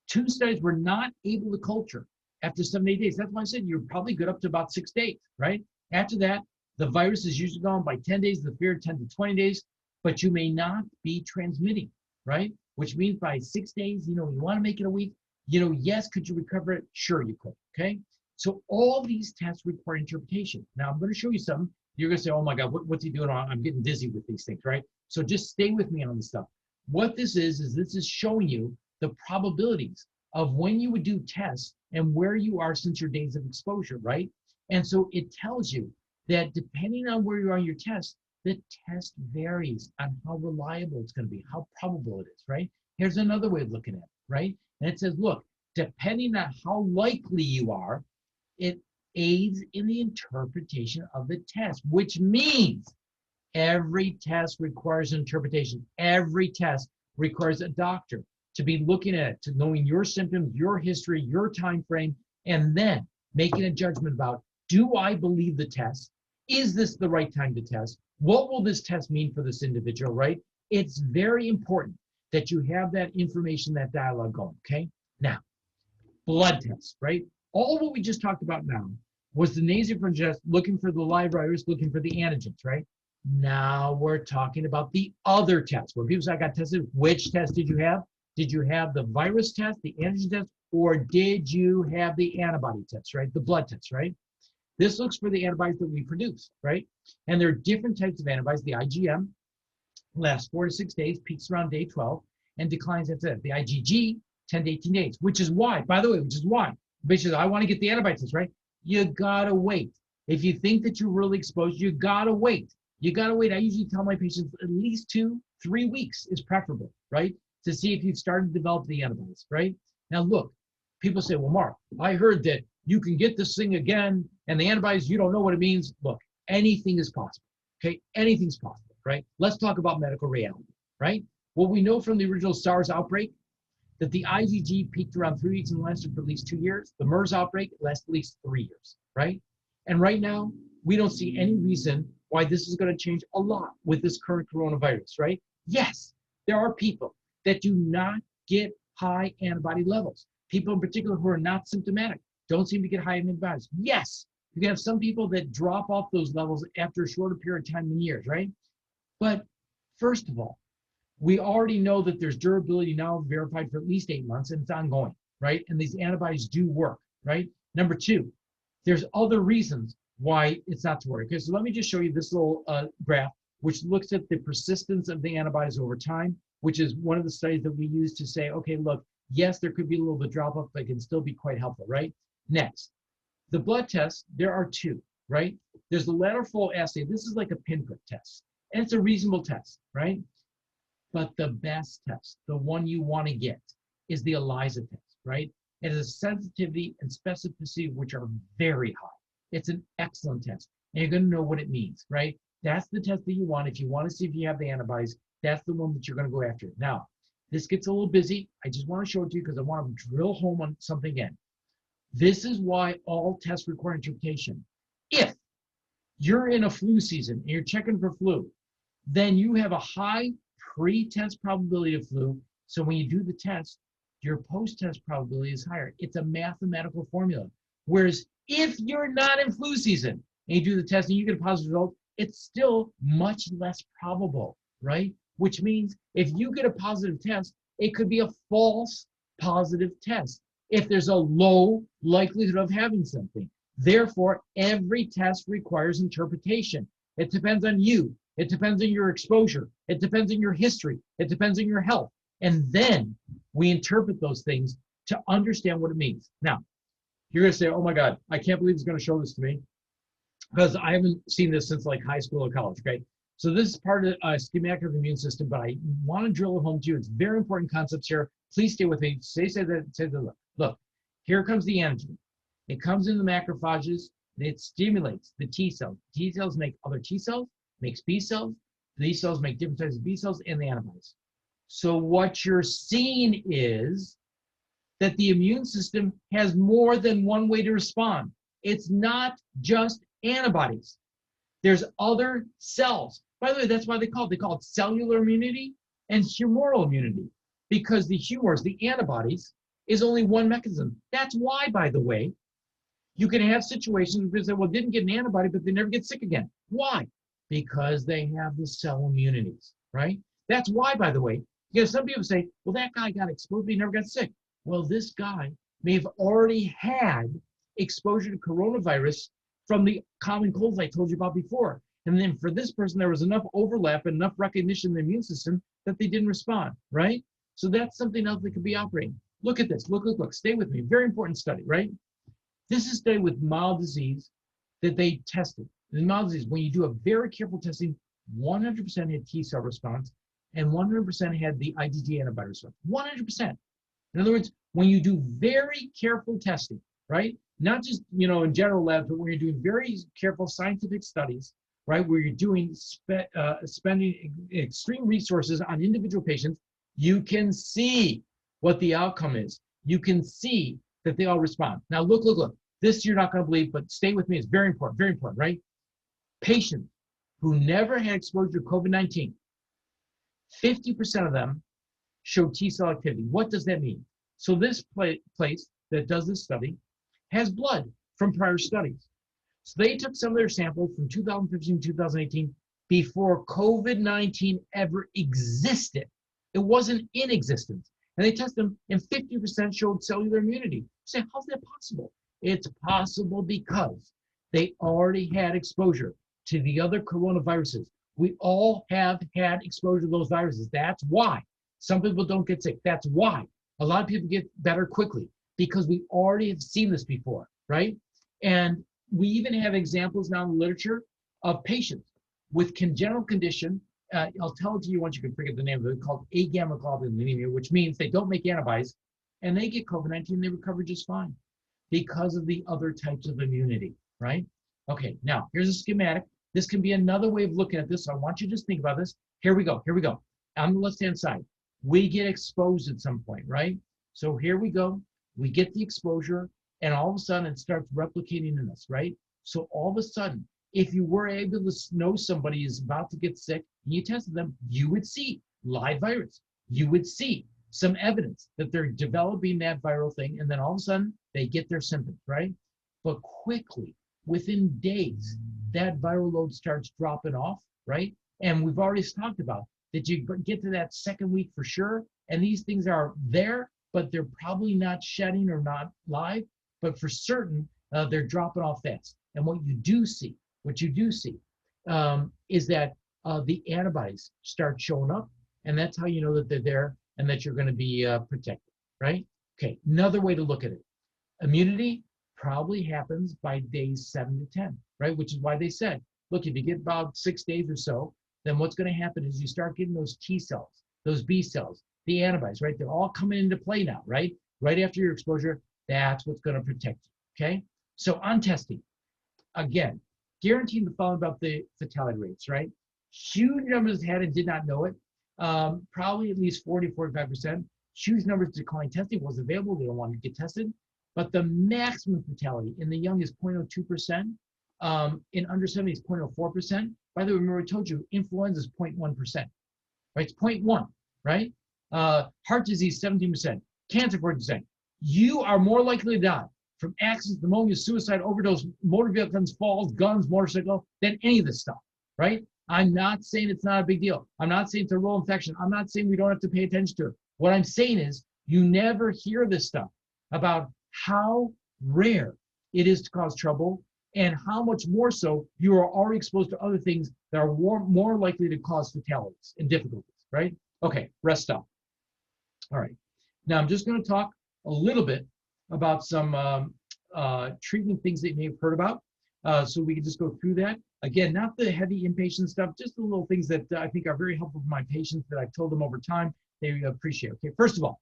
2 studies were not able to culture after 7 to 8 days. That's why I said you're probably good up to about 6 days, right? After that, the virus is usually gone by 10 days, the fear 10 to 20 days, but you may not be transmitting, right? Which means by 6 days, you want to make it a week, yes, could you recover it? Sure, you could, okay? So all these tests require interpretation. Now, I'm going to show you some. You're going to say, oh my God, what's he doing? I'm getting dizzy with these things, right? So just stay with me on this stuff. What this is this is showing you the probabilities of when you would do tests and where you are since your days of exposure, right? And so it tells you that depending on where you are in your test, the test varies on how reliable it's going to be, how probable it is, right? Here's another way of looking at it, right? And it says, look, depending on how likely you are, it aids in the interpretation of the test, which means every test requires interpretation. Every test requires a doctor to be looking at it, to knowing your symptoms, your history, your time frame, and then making a judgment about, do I believe the test? Is this the right time to test? What will this test mean for this individual, right? It's very important that you have that information, that dialogue going, okay? Now, blood tests, right? All what we just talked about now was the nasopharyngeal test, looking for the live virus, looking for the antigens, right? Now we're talking about the other tests. When people say, I got tested, which test did you have? Did you have the virus test, the antigen test, or did you have the antibody test, right? The blood test, right? This looks for the antibodies that we produce, right? And there are different types of antibodies. The IgM lasts 4 to 6 days, peaks around day 12, and declines after that. The IgG, 10 to 18 days, which is why, by the way, because I want to get the antibody test, right? You gotta wait. If you think that you're really exposed, you gotta wait. You gotta wait. I usually tell my patients at least 2-3 weeks is preferable, right? To see if you've started to develop the antibodies, right? Now look, people say, well, Mark, I heard that you can get this thing again and the antibodies, you don't know what it means. Look, anything is possible, okay? Anything's possible, right? Let's talk about medical reality, right? What we know from the original SARS outbreak, that the IgG peaked around 3 weeks and lasted for at least 2 years. The MERS outbreak lasted at least 3 years, right? And right now, we don't see any reason why this is going to change a lot with this current coronavirus, right? Yes, there are people that do not get high antibody levels. People in particular who are not symptomatic don't seem to get high antibodies. Yes, you can have some people that drop off those levels after a shorter period of time than years, right? But first of all, we already know that there's durability now verified for at least 8 months and it's ongoing, right? And these antibodies do work, right? Number 2, There's other reasons why it's not to worry. Okay, so let me just show you this little graph, which looks at the persistence of the antibodies over time, which is one of the studies that we use to say, okay, look, yes, there could be a little bit drop off, but it can still be quite helpful, right? Next, the blood tests, there are two, right? There's the lateral flow assay. This is like a pinprick test, and it's a reasonable test, right? But the best test, the one you want to get, is the ELISA test, right? It has a sensitivity and specificity which are very high. It's an excellent test, and you're going to know what it means, right? That's the test that you want. If you want to see if you have the antibodies, that's the one that you're going to go after. Now, this gets a little busy. I just want to show it to you because I want to drill home on something again. This is why all tests require interpretation. If you're in a flu season and you're checking for flu, then you have a high pre-test probability of flu. So when you do the test, your post-test probability is higher. It's a mathematical formula. Whereas if you're not in flu season and you do the test and you get a positive result, it's still much less probable, right? Which means if you get a positive test, it could be a false positive test if there's a low likelihood of having something. Therefore, every test requires interpretation. It depends on you. It depends on your exposure. It depends on your history. It depends on your health. And then we interpret those things to understand what it means. Now, you're going to say, oh my God, I can't believe he's going to show this to me, because I haven't seen this since like high school or college, okay? So this is part of a schematic of the immune system, but I want to drill it home to you. It's very important concepts here. Please stay with me. Say that. Look, here comes the antigen. It comes in the macrophages, and it stimulates the T cells. T cells make other T cells, makes B cells. These cells make different types of B cells and the antibodies. So what you're seeing is that the immune system has more than one way to respond. It's not just antibodies. There's other cells. By the way, that's why they call it cellular immunity and humoral immunity, because the humors, the antibodies, is only one mechanism. That's why, by the way, you can have situations where they say, well, didn't get an antibody, but they never get sick again. Why? Because they have the cell immunities, right? That's why, by the way, because some people say, well, that guy got exposed, but he never got sick. Well, this guy may have already had exposure to coronavirus from the common colds I told you about before. And then for this person, there was enough overlap and enough recognition in the immune system that they didn't respond, right? So that's something else that could be operating. Look at this. Look. Stay with me. Very important study, right? This is a study with mild disease that they tested. In mild disease, when you do a very careful testing, 100% had T cell response and 100% had the IgG antibody response. 100%. In other words, when you do very careful testing, right? Not just, in general labs, but when you're doing very careful scientific studies, right? Where you're doing spending extreme resources on individual patients, you can see what the outcome is. You can see that they all respond. Now, look. This you're not going to believe, but stay with me. It's very important, right? Patients who never had exposure to COVID-19, 50% of them showed T cell activity. What does that mean? So this place that does this study has blood from prior studies. So they took some of their samples from 2015 to 2018 before COVID-19 ever existed. It wasn't in existence. And they tested them, and 50% showed cellular immunity. You say, how's that possible? It's possible because they already had exposure to the other coronaviruses. We all have had exposure to those viruses. That's why some people don't get sick. That's why a lot of people get better quickly, because we already have seen this before, right? And we even have examples now in the literature of patients with congenital condition. I'll tell it to you once you can forget the name of it, called agamma-globulin, which means they don't make antibodies and they get COVID-19 and they recover just fine because of the other types of immunity, right? Okay, now here's a schematic. This can be another way of looking at this. So I want you to just think about this. Here we go. On the left-hand side, we get exposed at some point, right? So here we go. We get the exposure, and all of a sudden it starts replicating in us, right? So all of a sudden, if you were able to know somebody is about to get sick and you tested them, you would see live virus. You would see some evidence that they're developing that viral thing, and then all of a sudden they get their symptoms, right? But quickly, within days, that viral load starts dropping off, right? And we've already talked about that you get to that second week for sure, and these things are there, but they're probably not shedding or not live. But for certain, they're dropping off fast. And what you do see is that the antibodies start showing up, and that's how you know that they're there and that you're going to be protected, right? Okay, another way to look at it. Immunity probably happens by days 7 to 10, right? Which is why they said, look, if you get about 6 days or so, then what's going to happen is you start getting those T cells, those B cells, the antibodies, right? They're all coming into play now, right? Right after your exposure, that's what's going to protect you, okay? So on testing, again, guaranteeing the following about the fatality rates, right? Huge numbers had and did not know it. Probably at least 40, 45%. Huge numbers declined testing, was available, they don't want to get tested. But the maximum fatality in the young is 0.02%. In under 70 is 0.04%. By the way, remember I told you, influenza is 0.1%, right? It's 0.1, right? Heart disease, 17%. Cancer, 40%. You are more likely to die from accidents, pneumonia, suicide, overdose, motor vehicles, falls, guns, motorcycle, than any of this stuff, right? I'm not saying it's not a big deal. I'm not saying it's a real infection. I'm not saying we don't have to pay attention to it. What I'm saying is you never hear this stuff about how rare it is to cause trouble and how much more so you are already exposed to other things that are more likely to cause fatalities and difficulties, right? Okay, rest up. All right. Now I'm just going to talk a little bit about some treatment things that you may have heard about. So we can just go through that. Again, not the heavy inpatient stuff, just the little things that I think are very helpful for my patients that I've told them over time they appreciate. Okay, first of all,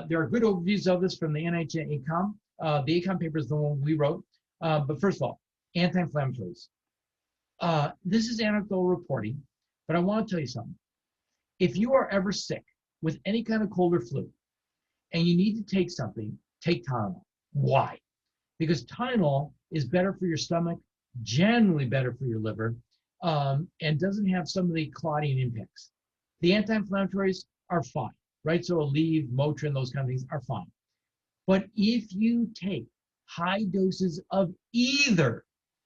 there are good overviews of this from the NIH and ACOM. The ACOM paper is the one we wrote. But first of all, anti-inflammatories. This is anecdotal reporting, but I want to tell you something. If you are ever sick with any kind of cold or flu and you need to take something, take Tylenol. Why? Because Tylenol is better for your stomach, generally better for your liver, and doesn't have some of the clotting impacts. The anti-inflammatories are fine, right? So Aleve, Motrin, those kind of things are fine. But if you take high doses of either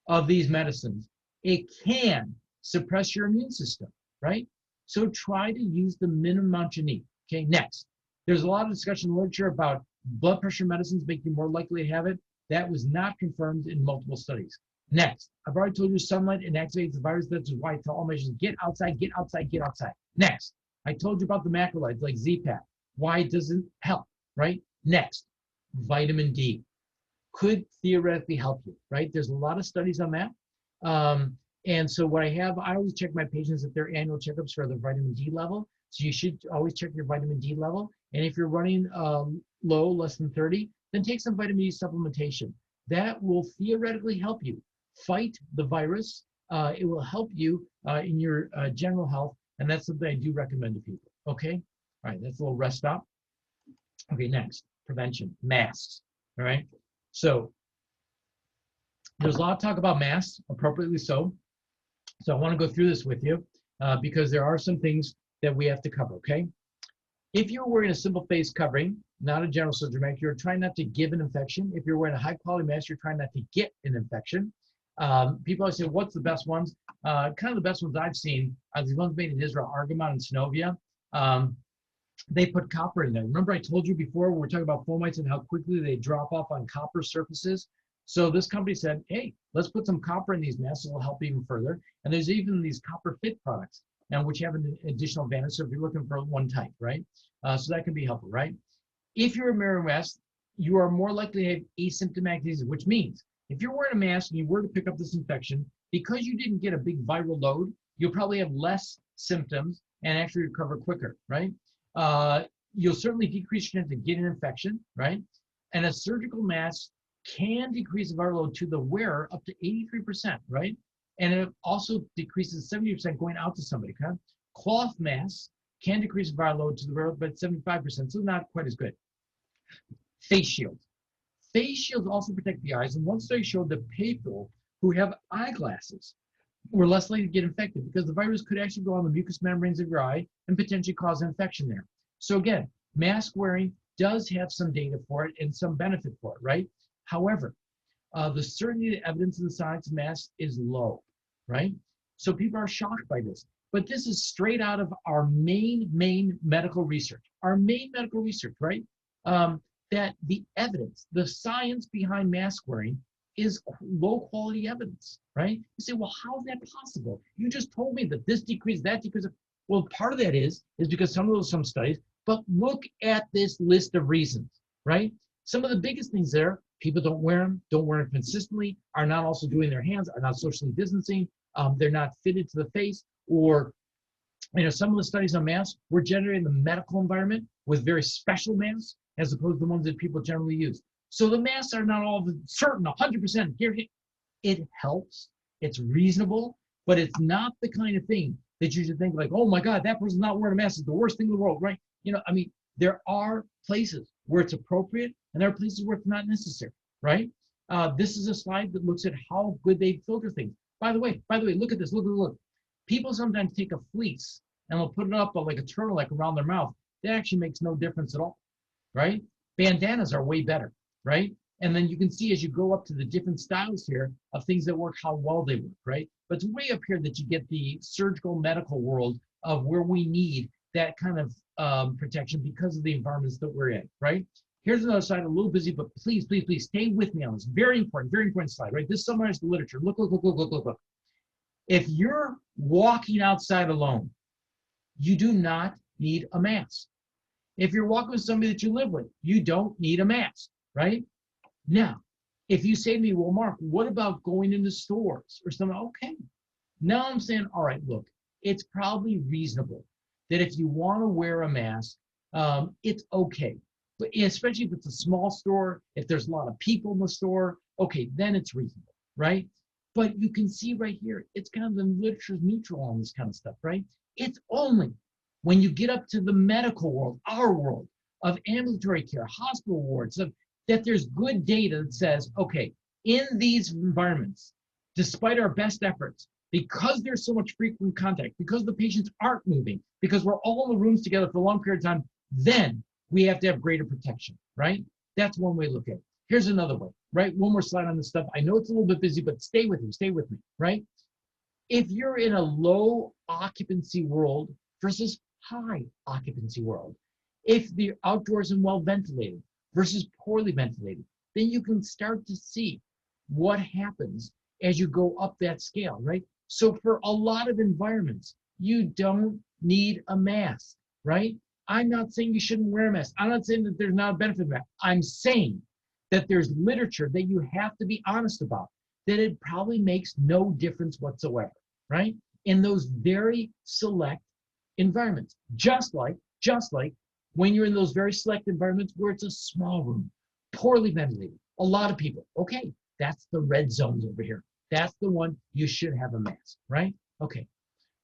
of these medicines, it can suppress your immune system, right? So try to use the minimum amount you need. Okay, next. There's a lot of discussion in literature about blood pressure medicines make you more likely to have it. That was not confirmed in multiple studies. Next, I've already told you sunlight inactivates the virus. That's why I tell all patients, get outside, get outside, get outside. Next, I told you about the macrolides like Z-Pak. Why it doesn't help, right? Next, vitamin D could theoretically help you, right? There's a lot of studies on that. And so what I always check my patients at their annual checkups for the vitamin D level. So you should always check your vitamin D level. And if you're running low, less than 30, then take some vitamin D supplementation. That will theoretically help you fight the virus. It will help you in your general health. And that's something I do recommend to people, okay? All right, that's a little rest stop. Okay, next, prevention, masks, all right? So there's a lot of talk about masks, appropriately so. So I want to go through this with you because there are some things that we have to cover, okay? If you're wearing a simple face covering, not a general surgery mask, you're trying not to give an infection. If you're wearing a high quality mask, you're trying not to get an infection. People always say, what's the best ones? Kind of the best ones I've seen are the ones made in Israel, Argamon and Synovia. They put copper in there. Remember I told you before, we were talking about fomites and how quickly they drop off on copper surfaces. So this company said, hey, let's put some copper in these masks, it'll help even further. And there's even these copper fit products now, which have an additional advantage. So if you're looking for one type, right? So that can be helpful, right? If you're wearing a mask, you are more likely to have asymptomatic disease, which means if you're wearing a mask and you were to pick up this infection, because you didn't get a big viral load, you'll probably have less symptoms and actually recover quicker, right? You'll certainly decrease your chance of getting an infection, right? And a surgical mask can decrease the viral load to the wearer up to 83%, right? And it also decreases 70% going out to somebody, okay? Cloth masks can decrease the viral load to the wearer, but 75%, so not quite as good. Face shields. Face shields also protect the eyes, and one study showed that people who have eyeglasses were less likely to get infected because the virus could actually go on the mucous membranes of your eye and potentially cause an infection there. So again, mask wearing does have some data for it and some benefit for it, right? However, the certainty of evidence in the science of masks is low, right? So people are shocked by this. But this is straight out of our main medical research. Our main medical research, right? that the evidence, the science behind mask wearing is low quality evidence, right? You say, well, how is that possible? You just told me that this decreases, that decreases. Well, part of that is because some studies, but look at this list of reasons, right? Some of the biggest things there, people don't wear them consistently, are not also doing their hands, are not socially distancing, they're not fitted to the face, or some of the studies on masks were generated in the medical environment with very special masks as opposed to the ones that people generally use. So the masks are not all certain 100% here. It helps, it's reasonable, but it's not the kind of thing that you should think like, oh my God, that person's not wearing a mask is the worst thing in the world, right? There are places where it's appropriate and there are places where it's not necessary, right? This is a slide that looks at how good they filter things. By the way, look at this, look. People sometimes take a fleece and they'll put it up like a turtleneck around their mouth. That actually makes no difference at all, right? Bandanas are way better, right? And then you can see as you go up to the different styles here of things that work, how well they work, right? But it's way up here that you get the surgical medical world of where we need that kind of protection because of the environments that we're in, right? Here's another slide, a little busy, but please stay with me on this. Very important slide, right? This summarizes the literature. Look. If you're walking outside alone, you do not need a mask. If you're walking with somebody that you live with, you don't need a mask, right? Now, if you say to me, well, Mark, what about going into stores or something? Okay. Now I'm saying, all right, look, it's probably reasonable that if you want to wear a mask, it's okay. But especially if it's a small store, if there's a lot of people in the store, okay, then it's reasonable, right? But you can see right here, it's kind of the literature's neutral on this kind of stuff, right? It's only when you get up to the medical world, our world of ambulatory care, hospital wards, that there's good data that says, okay, in these environments, despite our best efforts, because there's so much frequent contact, because the patients aren't moving, because we're all in the rooms together for a long period of time, then we have to have greater protection, right? That's one way to look at it. Here's another way, right? One more slide on this stuff. I know it's a little bit busy, but stay with me, right? If you're in a low occupancy world versus high occupancy world, if the outdoors and well ventilated versus poorly ventilated, then you can start to see what happens as you go up that scale, right? So for a lot of environments, you don't need a mask, right? I'm not saying you shouldn't wear a mask. I'm not saying that there's not a benefit of that. I'm saying that there's literature that you have to be honest about, that it probably makes no difference whatsoever, right? In those very select environments, just like when you're in those very select environments where it's a small room, poorly ventilated, a lot of people. Okay, that's the red zones over here. That's the one you should have a mask, right? Okay,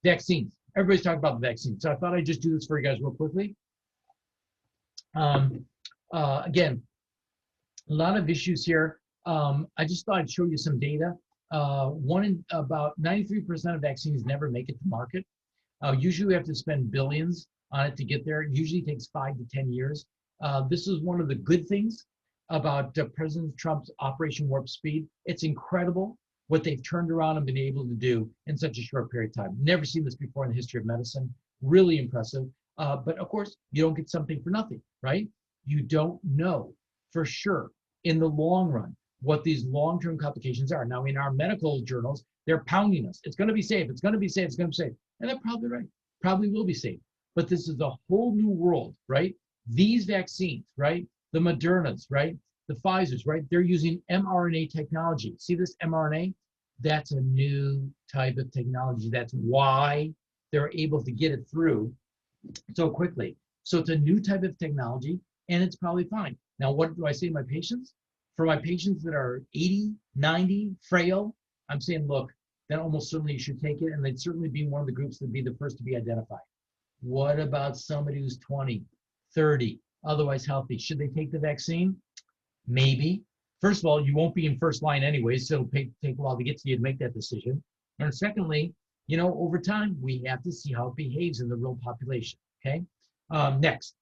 vaccines. Everybody's talking about the vaccine. So I thought I'd just do this for you guys real quickly. Again, a lot of issues here. I just thought I'd show you some data. About 93% of vaccines never make it to market. Usually we have to spend billions on it to get there. It usually takes 5 to 10 years. This is one of the good things about President Trump's Operation Warp Speed. It's incredible what they've turned around and been able to do in such a short period of time. Never seen this before in the history of medicine. Really impressive. But of course, you don't get something for nothing, right? You don't know for sure in the long run what these long-term complications are. Now, in our medical journals, they're pounding us. It's going to be safe. It's going to be safe. It's going to be safe. And they're probably right. Probably will be safe. But this is a whole new world, right? These vaccines, right? The Modernas, right? The Pfizers, right? They're using mRNA technology. See this mRNA? That's a new type of technology. That's why they're able to get it through so quickly. So it's a new type of technology, and it's probably fine. Now, what do I say to my patients? For my patients that are 80, 90, frail, I'm saying, look, then almost certainly you should take it, and they'd certainly be one of the groups that'd be the first to be identified. What about somebody who's 20, 30, otherwise healthy? Should they take the vaccine? Maybe. First of all, you won't be in first line anyway, so it'll take a while to get to you to make that decision. And secondly, over time, we have to see how it behaves in the real population, okay? Next,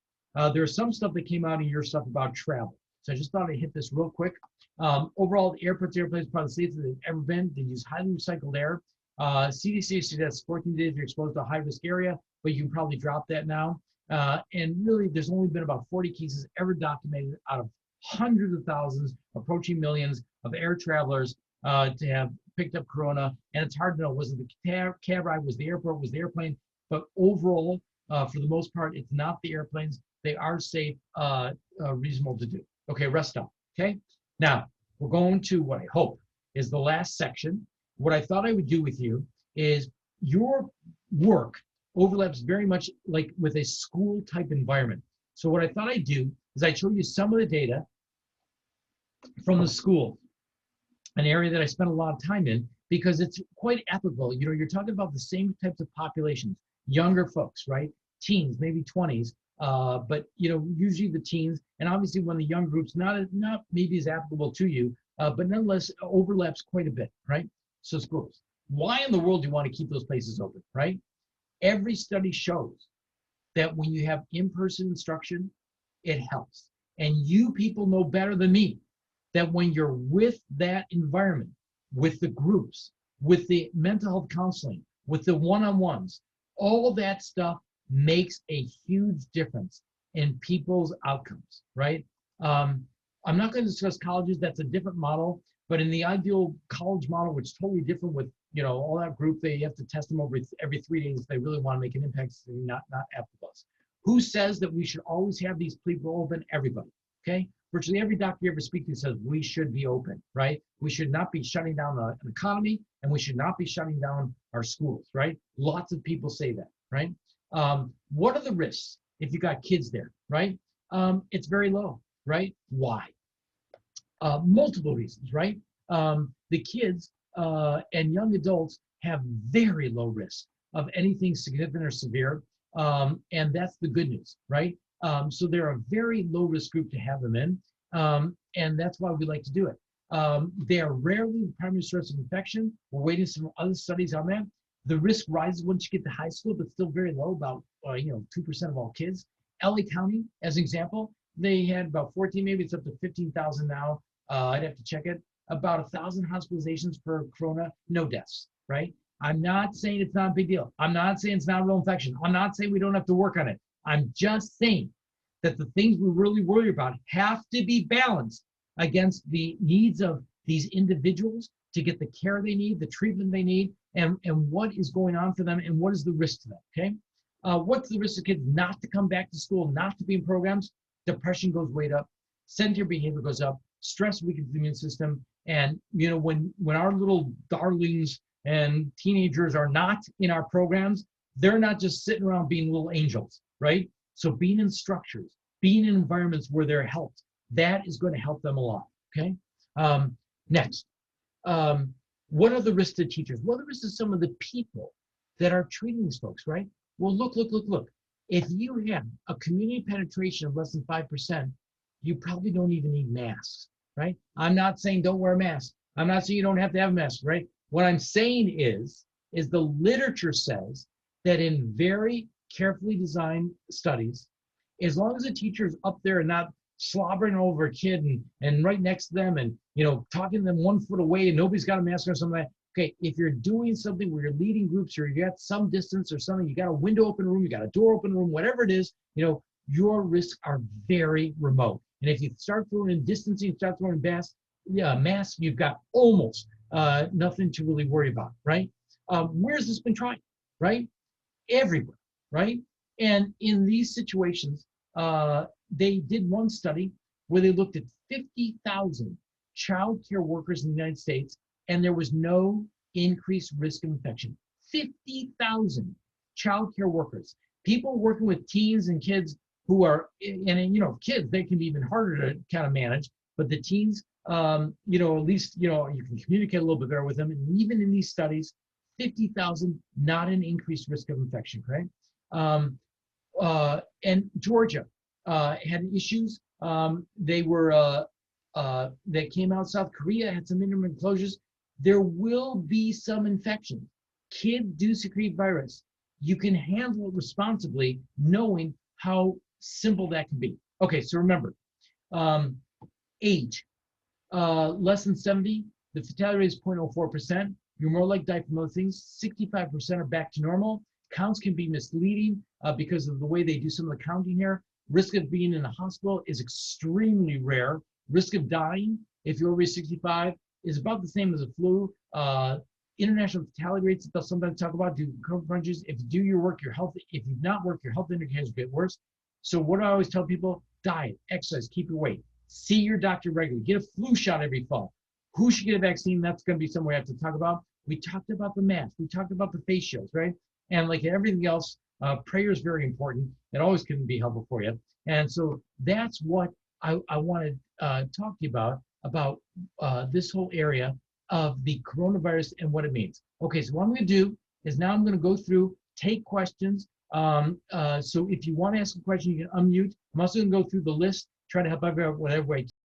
there's some stuff that came out in your stuff about travel. So I just thought I'd hit this real quick. Overall, the airplanes are probably the safest they've ever been. They use highly recycled air. CDC suggests 14 days you're exposed to a high-risk area, but you can probably drop that now. And really, there's only been about 40 cases ever documented out of hundreds of thousands, approaching millions of air travelers to have picked up corona. And it's hard to know, was it the cab ride, was the airport, was the airplane? But overall, for the most part, it's not the airplanes. They are safe, reasonable to do. Okay, rest up. Okay, now we're going to what I hope is the last section. What I thought I would do with you is your work overlaps very much like with a school type environment. So what I thought I'd do is I'd show you some of the data from the school, an area that I spent a lot of time in because it's quite applicable. You know, you're talking about the same types of populations, younger folks, right? Teens, maybe 20s, but you know, usually the teens, and obviously when the young group's not maybe as applicable to you, but nonetheless overlaps quite a bit, right? So schools. Why in the world do you want to keep those places open, right? Every study shows that when you have in-person instruction, it helps. And you people know better than me that when you're with that environment, with the groups, with the mental health counseling, with the one-on-ones, all that stuff makes a huge difference in people's outcomes, right? I'm not going to discuss colleges. That's a different model. But in the ideal college model, which is totally different with, you know, all that group, they have to test them over every 3 days if they really want to make an impact, so not after us. Who says that we should always have these people open? Everybody, okay? Virtually every doctor you ever speak to says we should be open, right? We should not be shutting down an economy, and we should not be shutting down our schools, right? Lots of people say that, right? What are the risks if you got kids there, right? It's very low, right? Why? Multiple reasons, right? The kids and young adults have very low risk of anything significant or severe, and that's the good news, right? So they're a very low risk group to have them in, and that's why we like to do it. They are rarely the primary source of infection. We're waiting for some other studies on that. The risk rises once you get to high school, but still very low, about 2% of all kids. LA County, as an example, they had about 14, maybe it's up to 15,000 now. I'd have to check it. About 1,000 hospitalizations for corona, no deaths, right? I'm not saying it's not a big deal. I'm not saying it's not a real infection. I'm not saying we don't have to work on it. I'm just saying that the things we really worry about have to be balanced against the needs of these individuals to get the care they need, the treatment they need, and what is going on for them, and what is the risk to them, okay? What's the risk of kids not to come back to school, not to be in programs? Depression goes way up, sedentary behavior goes up, stress weakens the immune system, and you know, when our little darlings and teenagers are not in our programs, they're not just sitting around being little angels, right? So being in structures, being in environments where they're helped, that is going to help them a lot, okay? Next, what are the risks to teachers? What are the risks to some of the people that are treating these folks, right? Well, look. If you have a community penetration of less than 5%, you probably don't even need masks, right? I'm not saying don't wear a mask. I'm not saying you don't have to have a mask, right? What I'm saying is the literature says that in very carefully designed studies, as long as the teacher's up there and not slobbering over a kid and right next to them and, you know, talking to them 1 foot away and nobody's got a mask or something like that. Okay, if you're doing something where you're leading groups or you got some distance or something, you got a window open room, you got a door open room, whatever it is, you know, your risks are very remote. And if you start throwing in distancing, start throwing masks, you've got almost nothing to really worry about, right? Where's this been tried, right? Everywhere, right? And in these situations, they did one study where they looked at 50,000 child care workers in the United States, and there was no increased risk of infection. 50,000 child care workers, people working with teens and kids who are, and you know, kids, they can be even harder to kind of manage, but the teens, you know, at least, you know, you can communicate a little bit better with them. And even in these studies, 50,000, not an increased risk of infection, right? And Georgia had issues. They came out. South Korea had some intermittent closures. There will be some infections. Kids do secrete virus. You can handle it responsibly, knowing how simple that can be. Okay, so remember, age, less than 70, the fatality rate is 0.04%. You're more likely to die from those things. 65% are back to normal. Counts can be misleading because of the way they do some of the counting here. Risk of being in the hospital is extremely rare. Risk of dying, if you're over 65, is about the same as a flu. International fatality rates that they'll sometimes talk about due to COVID punches. If you do your work, your health, if you've not worked, your health indicators get worse. So what do I always tell people? Diet, exercise, keep your weight. See your doctor regularly. Get a flu shot every fall. Who should get a vaccine? That's going to be somewhere I have to talk about. We talked about the mask. We talked about the face shields, right? And like everything else, prayer is very important. It always can be helpful for you. And so that's what I want to talk to you about this whole area of the coronavirus and what it means. Okay, so what I'm going to do is now I'm going to go through, take questions. So if you want to ask a question, you can unmute. I'm also going to go through the list, try to help everyone whatever way.